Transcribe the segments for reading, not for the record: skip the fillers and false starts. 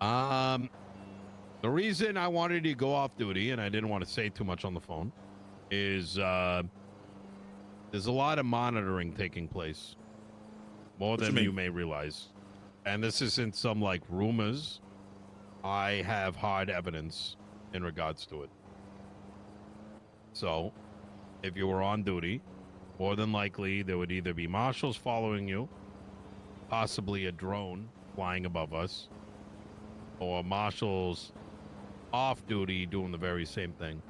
Um, the reason I wanted to go off duty and I didn't want to say too much on the phone is there's a lot of monitoring taking place, more than you may realize. And this isn't some like rumors. I have hard evidence in regards to it. So, if you were on duty, more than likely there would either be marshals following you, possibly a drone flying above us, or marshals off duty doing the very same thing.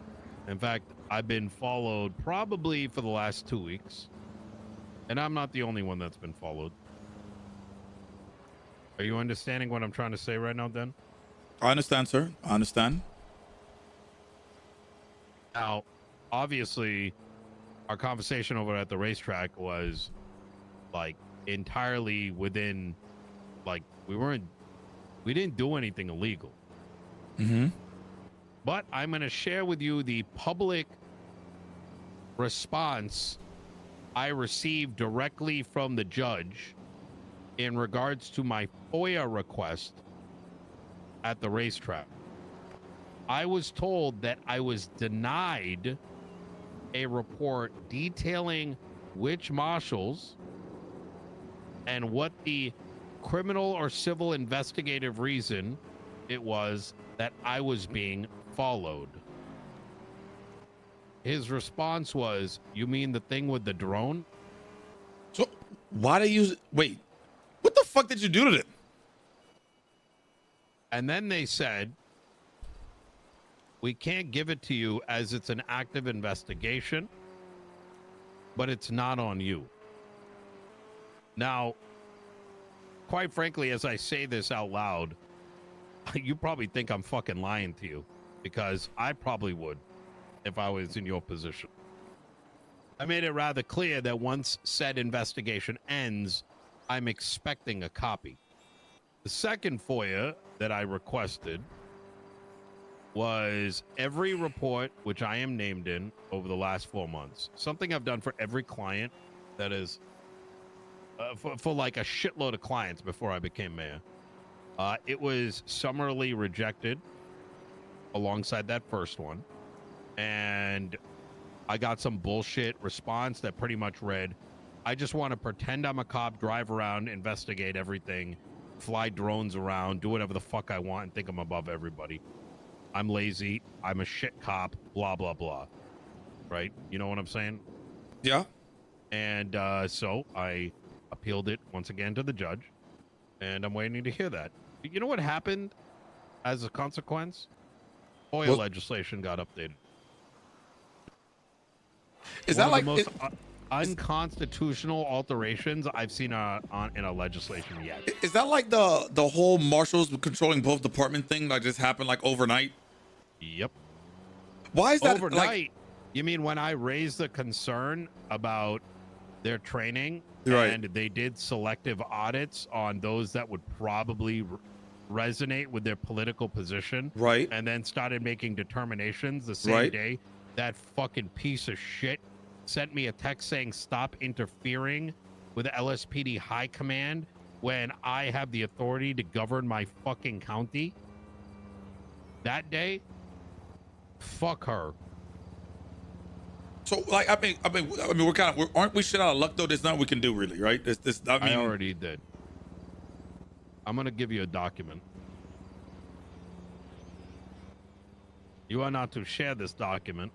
In fact, I've been followed probably for the last 2 weeks, and I'm not the only one that's been followed. Are you understanding what I'm trying to say right now, Dan? I understand, sir. I understand. Now, obviously, our conversation over at the racetrack was like entirely within, like, we didn't do anything illegal. Mm-hmm. But I'm going to share with you the public response I received directly from the judge in regards to my FOIA request at the racetrack. I was told that I was denied a report detailing which marshals and what the criminal or civil investigative reason it was that I was being followed. His response was, "You mean the thing with the drone?" So why they use it? Wait, what the fuck did you do to them? And then they said, "We can't give it to you as it's an active investigation, but it's not on you." Now, quite frankly, as I say this out loud, you probably think I'm fucking lying to you, because I probably would if I was in your position. I made it rather clear that once said investigation ends, I'm expecting a copy. The second FOIA that I requested was every report which I am named in over the last 4 months. Something I've done for every client that is for like a shitload of clients before I became mayor. It was summarily rejected alongside that first one. And I got some bullshit response that pretty much read, "I just want to pretend I'm a cop, drive around, investigate everything, fly drones around, do whatever the fuck I want, and think I'm above everybody. I'm lazy. I'm a shit cop, blah, blah, blah." Right? You know what I'm saying? Yeah. And so I appealed it once again to the judge, and I'm waiting to hear that. You know what happened as a consequence? FOIA legislation got updated. Is that like the most unconstitutional alterations I've seen in a legislation yet? Is that like the whole marshals controlling both department thing that just happened like overnight? Yep. Why is that overnight? like, you mean when I raised the concern about their training, right, and they did selective audits on those that would probably resonate with their political position, right, and then started making determinations the same day? That fucking piece of shit sent me a text saying, "Stop interfering with LSPD high command when I have the authority to govern my fucking county." That day, fuck her. So like, I mean, we're kind of, aren't we shit out of luck though? There's nothing we can do really, right? I already did. I'm gonna give you a document. You are not to share this document.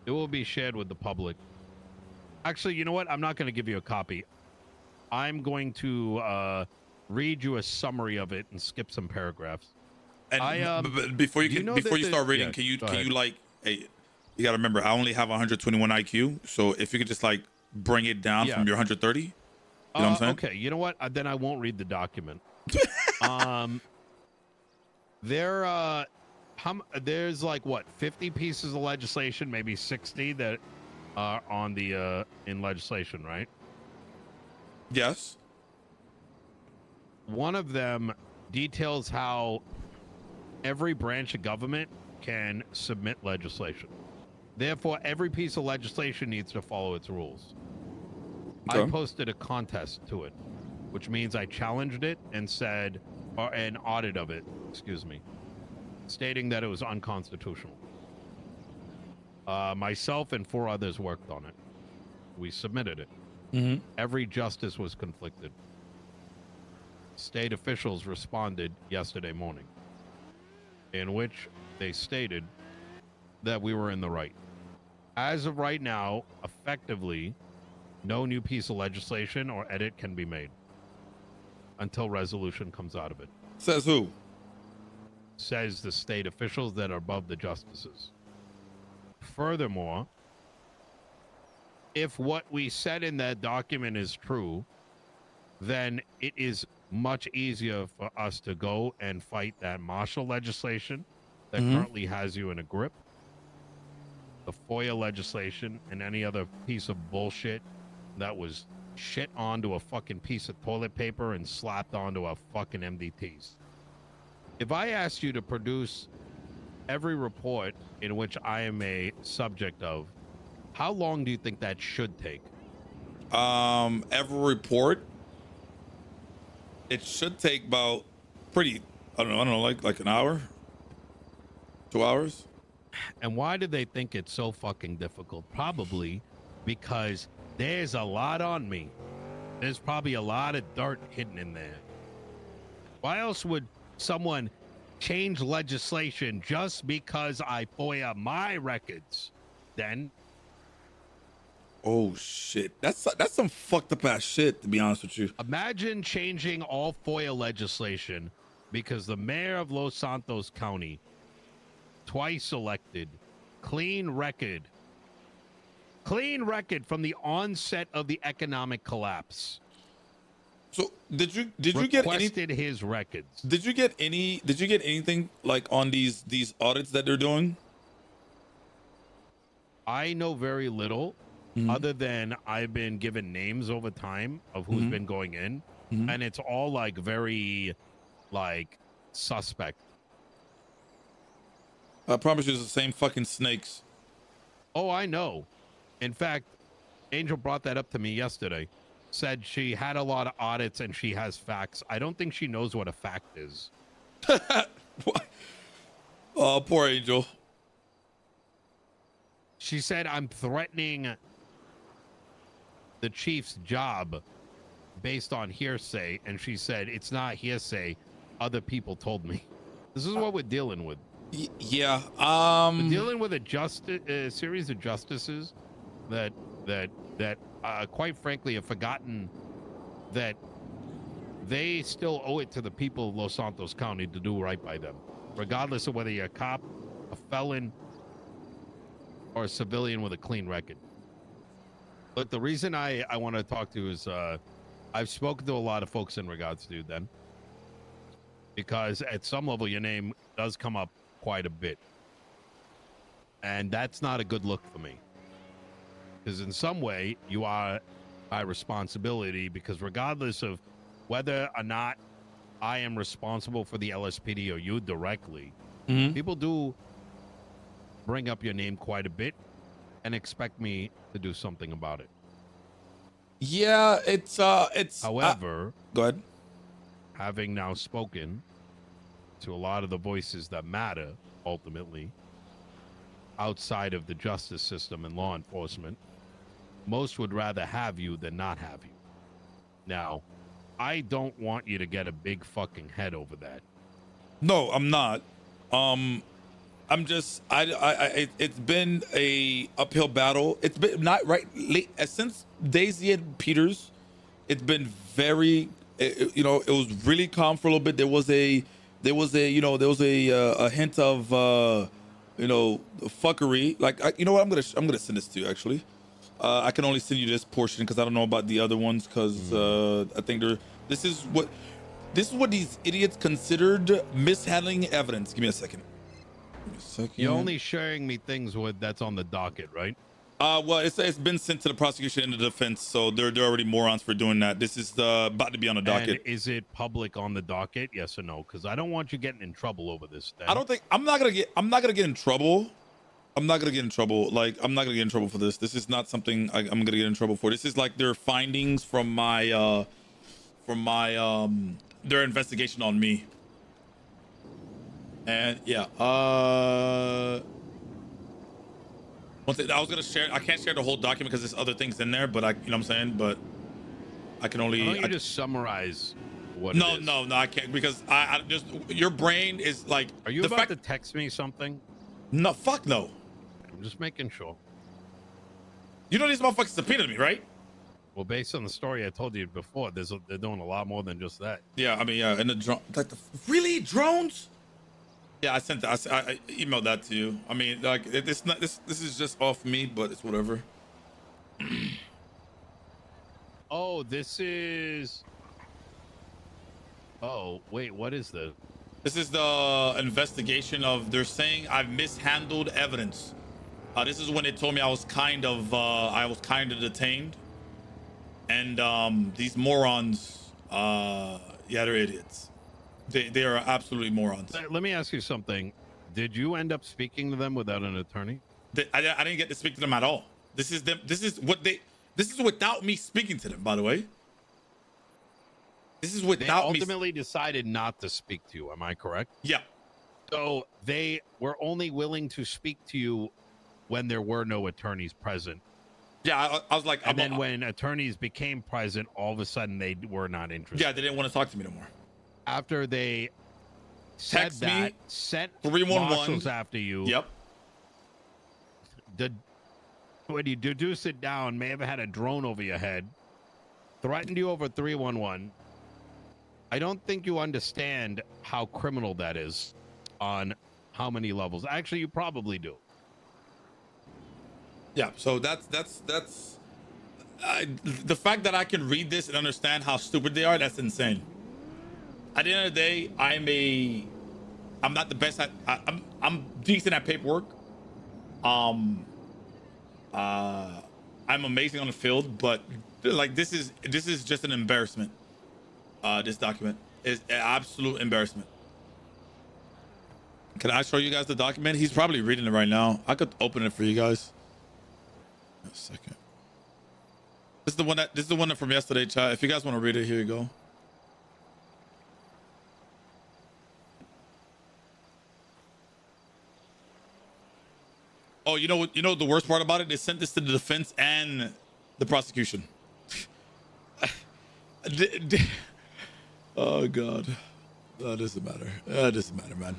It will be shared with the public. Actually, you know what? I'm not going to give you a copy. I'm going to read you a summary of it and skip some paragraphs. And before you start reading, can you like, hey, you got to remember, I only have 121 IQ, so if you could just like bring it down from your 130, you know what I'm saying? Okay, you know what? Then I won't read the document. There's like what, 50 pieces of legislation, maybe 60 that are on the in legislation, right? Yes. One of them details how every branch of government can submit legislation. Therefore, every piece of legislation needs to follow its rules. Okay. I posted a contest to it, which means I challenged it and said, or an audit of it, excuse me, stating that it was unconstitutional. Myself and 4 others worked on it. We submitted it. Mm-hmm. Every justice was conflicted. State officials responded yesterday morning, in which they stated that we were in the right. As of right now, effectively, no new piece of legislation or edit can be made until resolution comes out of it. Says who? Says the state officials that are above the justices. Furthermore, if what we said in that document is true, then it is much easier for us to go and fight that Marshal legislation that currently has you in a grip, the FOIA legislation, and any other piece of bullshit that was shit onto a fucking piece of toilet paper and slapped onto a fucking MDTs. If I asked you to produce every report in which I am a subject of, how long do you think that should take? Every report, it should take about I don't know, like an hour, 2 hours. And why do they think it's so fucking difficult? Probably because there's a lot on me. There's probably a lot of dirt hidden in there. Why else would someone change legislation just because I FOIA my records? Then, oh shit, that's some fucked up ass shit, to be honest with you. imagine changing all FOIA legislation because the mayor of Los Santos County, twice elected, clean record from the onset of the economic collapse. So did you get any his records? Did you get anything like on these audits that they're doing? I know very little, other than I've been given names over time of who's been going in, and it's all like very like suspect. I promise you, it's the same fucking snakes. Oh, I know. In fact, Angel brought that up to me yesterday. Said she had a lot of audits and she has facts. I don't think she knows what a fact is. What? Oh, poor Angel. She said, I'm threatening the chief's job based on hearsay. And she said, it's not hearsay. Other people told me. This is what we're dealing with. Yeah. We're dealing with a series of justices that quite frankly have forgotten that they still owe it to the people of Los Santos County to do right by them, regardless of whether you're a cop, a felon, or a civilian with a clean record. But the reason I want to talk to you is I've spoken to a lot of folks in regards to them, because at some level your name does come up quite a bit, and that's not a good look for me, because in some way you are my responsibility, because regardless of whether or not I am responsible for the LSPD or you directly, people do bring up your name quite a bit and expect me to do something about it. Yeah, it's however, go ahead. Having now spoken to a lot of the voices that matter ultimately outside of the justice system and law enforcement, most would rather have you than not have you. Now, I don't want you to get a big fucking head over that. No, I'm not. I'm just it's been a uphill battle. It's been not right late since Daisy and Peters. It's been very it was really calm for a little bit. There was a hint of fuckery. Like, you know what, I'm gonna send this to you actually. I can only send you this portion because I don't know about the other ones, because I think this is what these idiots considered mishandling evidence. Give me a second. You're only sharing me things that's on the docket, right? Well, it's been sent to the prosecution and the defense, so they're already morons for doing that. This is about to be on the docket. And is it public on the docket? Yes or no? Because I don't want you getting in trouble over this thing. I don't think I'm not gonna get in trouble. I'm not gonna get in trouble. Like, I'm not gonna get in trouble for this. This is not something I'm gonna get in trouble for. This is like their findings from my their investigation on me. And yeah, one thing I was gonna share, I can't share the whole document because there's other things in there, but you know what I'm saying? But I can Why only, don't you just summarize what no, it is? no, I can't because I just, your brain is like, Are you the about fact, to text me something? no, fuck no. I'm just making sure. You know these motherfuckers subpoenaed me, right? Well, based on the story I told you before, they're doing a lot more than just that. Yeah, I mean, yeah, and the drone, like really drones? Yeah, I sent that. I emailed that to you. I mean, like, it's not this. This is just off me, but it's whatever. Oh, this is. Oh, wait, what is this? This is the investigation of. They're saying I've mishandled evidence. This is when they told me I was kind of detained, and these morons. Yeah, they're idiots. They are absolutely morons. Let me ask you something. Did you end up speaking to them without an attorney? I didn't get to speak to them at all. This is them. This is what they. This is without me speaking to them. By the way. This is without They ultimately decided not to speak to you. Am I correct? Yeah. So they were only willing to speak to you when there were no attorneys present. Yeah, I was like, and then when attorneys became present, all of a sudden they were not interested. Yeah, they didn't want to talk to me no more. After they said Text that, me, sent 311 marshals after you. Yep. When you deduce it down, may have had a drone over your head, threatened you over 311. I don't think you understand how criminal that is on how many levels. Actually, you probably do. Yeah, so that's the fact that I can read this and understand how stupid they are. That's insane. At the end of the day, I'm not the best at. I'm decent at paperwork. I'm amazing on the field, but like this is just an embarrassment. This document is an absolute embarrassment. Can I show you guys the document? He's probably reading it right now. I could open it for you guys. A second. This is the one from yesterday, chat. If you guys want to read it, here you go. Oh, you know what? You know the worst part about it? They sent this to the defense and the prosecution. Oh God. That doesn't matter. That doesn't matter, man.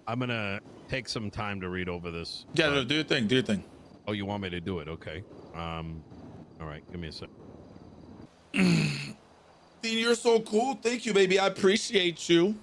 I'm gonna take some time to read over this. Yeah, no, do your thing. Do your thing. Oh, you want me to do it? Okay. All right. Give me a sec. Dean, you're so cool. Thank you, baby. I appreciate you.